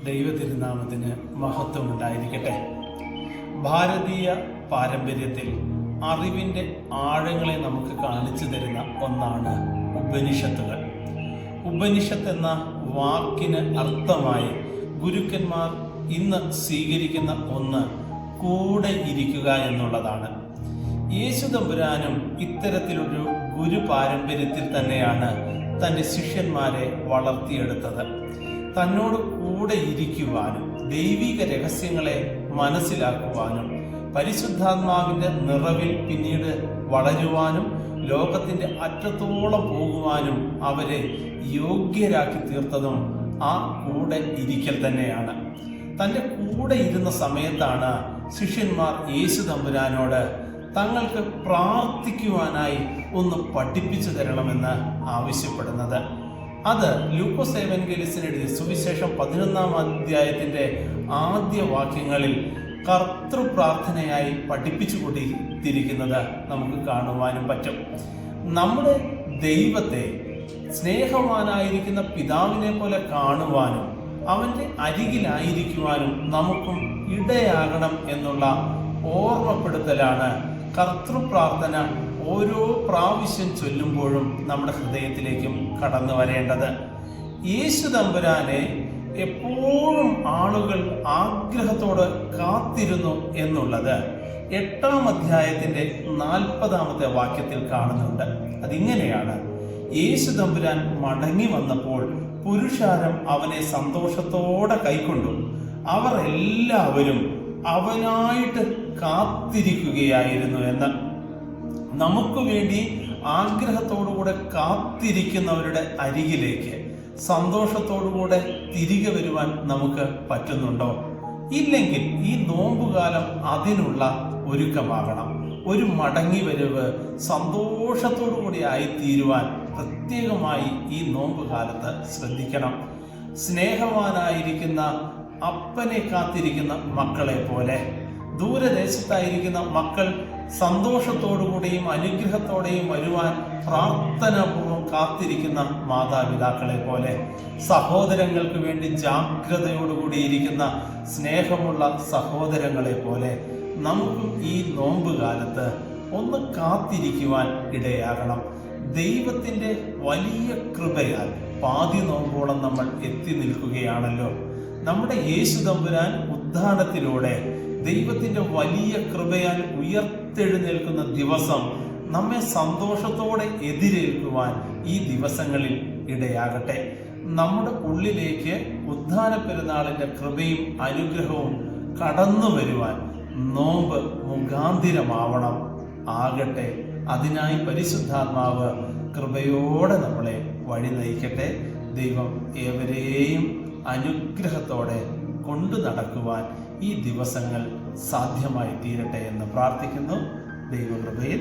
ദൈവതിരുനാമത്തിന് മഹത്വമുണ്ടായിരിക്കട്ടെ. ഭാരതീയ പാരമ്പര്യത്തിൽ അറിവിൻ്റെ ആഴങ്ങളെ നമുക്ക് കാണിച്ചു തരുന്ന ഒന്നാണ് ഉപനിഷത്തുകൾ. ഉപനിഷത്ത് എന്ന വാക്കിന് അർത്ഥമായി ഗുരുക്കന്മാർ ഇന്ന് സ്വീകരിക്കുന്ന ഒന്ന് കൂടെ ഇരിക്കുക എന്നുള്ളതാണ്. യേശുതമ്പുരാനും ഇത്തരത്തിലൊരു ഗുരു പാരമ്പര്യത്തിൽ തന്നെയാണ് തൻ്റെ ശിഷ്യന്മാരെ വളർത്തിയെടുത്തത്. തന്നോട് കൂടെ ഇരിക്കുവാനും ദൈവിക രഹസ്യങ്ങളെ മനസ്സിലാക്കുവാനും പരിശുദ്ധാത്മാവിൻ്റെ നിറവിൽ പിന്നീട് വളരുവാനും ലോകത്തിൻ്റെ അറ്റത്തോളം പോകുവാനും അവരെ യോഗ്യരാക്കി തീർത്തതും ആ കൂടെ ഇരിക്കൽ തന്നെയാണ്. തൻ്റെ കൂടെ ഇരുന്ന സമയത്താണ് ശിഷ്യന്മാർ യേശു തമ്പുരാനോട് തങ്ങൾക്ക് പ്രാർത്ഥിക്കുവാനായി ഒന്ന് പഠിപ്പിച്ചു തരണമെന്ന് ആവശ്യപ്പെടുന്നത്. അത് ലൂക്കോസ് എവൻഗേലിസ്റ്റിന് എഴുതിയ സുവിശേഷം 11-ാം അധ്യായത്തിൻ്റെ ആദ്യ വാക്യങ്ങളിൽ കർത്തൃപ്രാർത്ഥനയായി പഠിപ്പിച്ചു കൊണ്ടിരിക്കുന്നത് നമുക്ക് കാണുവാനും പറ്റും. നമ്മുടെ ദൈവത്തെ സ്നേഹവാനായിരിക്കുന്ന പിതാവിനെ പോലെ കാണുവാനും അവൻ്റെ അരികിലായിരിക്കുവാനും നമുക്കും ഇടയാകണം എന്നുള്ള ഓർമ്മപ്പെടുത്തലാണ് കർത്തൃപ്രാർത്ഥന ഓരോ പ്രാവശ്യം ചൊല്ലുമ്പോഴും നമ്മുടെ ഹൃദയത്തിലേക്കും കടന്നു വരേണ്ടത്. യേശു തമ്പുരാനെ എപ്പോഴും ആളുകൾ ആഗ്രഹത്തോടെ കാത്തിരുന്നു എന്നുള്ളത് 8-ാം അധ്യായത്തിൻ്റെ 40-ാമത്തെ വാക്യത്തിൽ കാണുന്നുണ്ട്. അതിങ്ങനെയാണ്: യേശു തമ്പുരാൻ മടങ്ങി വന്നപ്പോൾ പുരുഷാരം അവനെ സന്തോഷത്തോടെ കൈക്കൊണ്ടു. അവർ എല്ലാവരും അവനായിട്ട് കാത്തിരിക്കുകയായിരുന്നു എന്ന്. നമുക്ക് വേണ്ടി ആഗ്രഹത്തോടുകൂടെ കാത്തിരിക്കുന്നവരുടെ അരികിലേക്ക് സന്തോഷത്തോടുകൂടെ തിരികെ വരുവാൻ നമുക്ക് പറ്റുന്നുണ്ടോ? ഇല്ലെങ്കിൽ ഈ നോമ്പുകാലം അതിനുള്ള ഒരുക്കമാകണം. ഒരു മടങ്ങി വരവ് സന്തോഷത്തോടുകൂടി ആയിത്തീരുവാൻ പ്രത്യേകമായി ഈ നോമ്പുകാലത്ത് ശ്രദ്ധിക്കണം. സ്നേഹവാനായിരിക്കുന്ന അപ്പനെ കാത്തിരിക്കുന്ന മക്കളെ പോലെ ദൂരദേശത്തായിരിക്കുന്ന മക്കൾ സന്തോഷത്തോടുകൂടിയും അനുഗ്രഹത്തോടെയും വരുവാൻ പ്രാർത്ഥനാപൂർവം കാത്തിരിക്കുന്ന മാതാപിതാക്കളെ പോലെ സഹോദരങ്ങൾക്ക് വേണ്ടി ജാഗ്രതയോടുകൂടിയിരിക്കുന്ന സ്നേഹമുള്ള സഹോദരങ്ങളെ പോലെ നമുക്കും ഈ നോമ്പ് കാലത്ത് ഒന്ന് കാത്തിരിക്കുവാൻ ഇടയാകണം. ദൈവത്തിൻ്റെ വലിയ കൃപയാൽ പാതി നോമ്പോളം നമ്മൾ എത്തി നിൽക്കുകയാണല്ലോ. നമ്മുടെ യേശു തമ്പുരാൻ ഉദ്ധാനത്തിലൂടെ ദൈവത്തിൻ്റെ വലിയ കൃപയാൽ ഉയർത്തെഴുന്നേൽക്കുന്ന ദിവസം നമ്മെ സന്തോഷത്തോടെ എതിരേൽക്കുവാൻ ഈ ദിവസങ്ങളിൽ ഇടയാകട്ടെ. നമ്മുടെ ഉള്ളിലേക്ക് ഉദ്ധാന പെരുന്നാളിൻ്റെ കൃപയും അനുഗ്രഹവും കടന്നു വരുവാൻ നോമ്പ് മുഖാന്തിരമാവണം ആകട്ടെ. അതിനായി പരിശുദ്ധാത്മാവ് കൃപയോടെ നമ്മളെ വഴി നയിക്കട്ടെ. ദൈവം ഏവരെയും അനുഗ്രഹത്തോടെ കൊണ്ടു നടക്കുവാൻ ഈ ദിവസങ്ങൾ സാധ്യമായി തീരട്ടെ എന്ന് പ്രാർത്ഥിക്കുന്നു. ദൈവകൃപയിൽ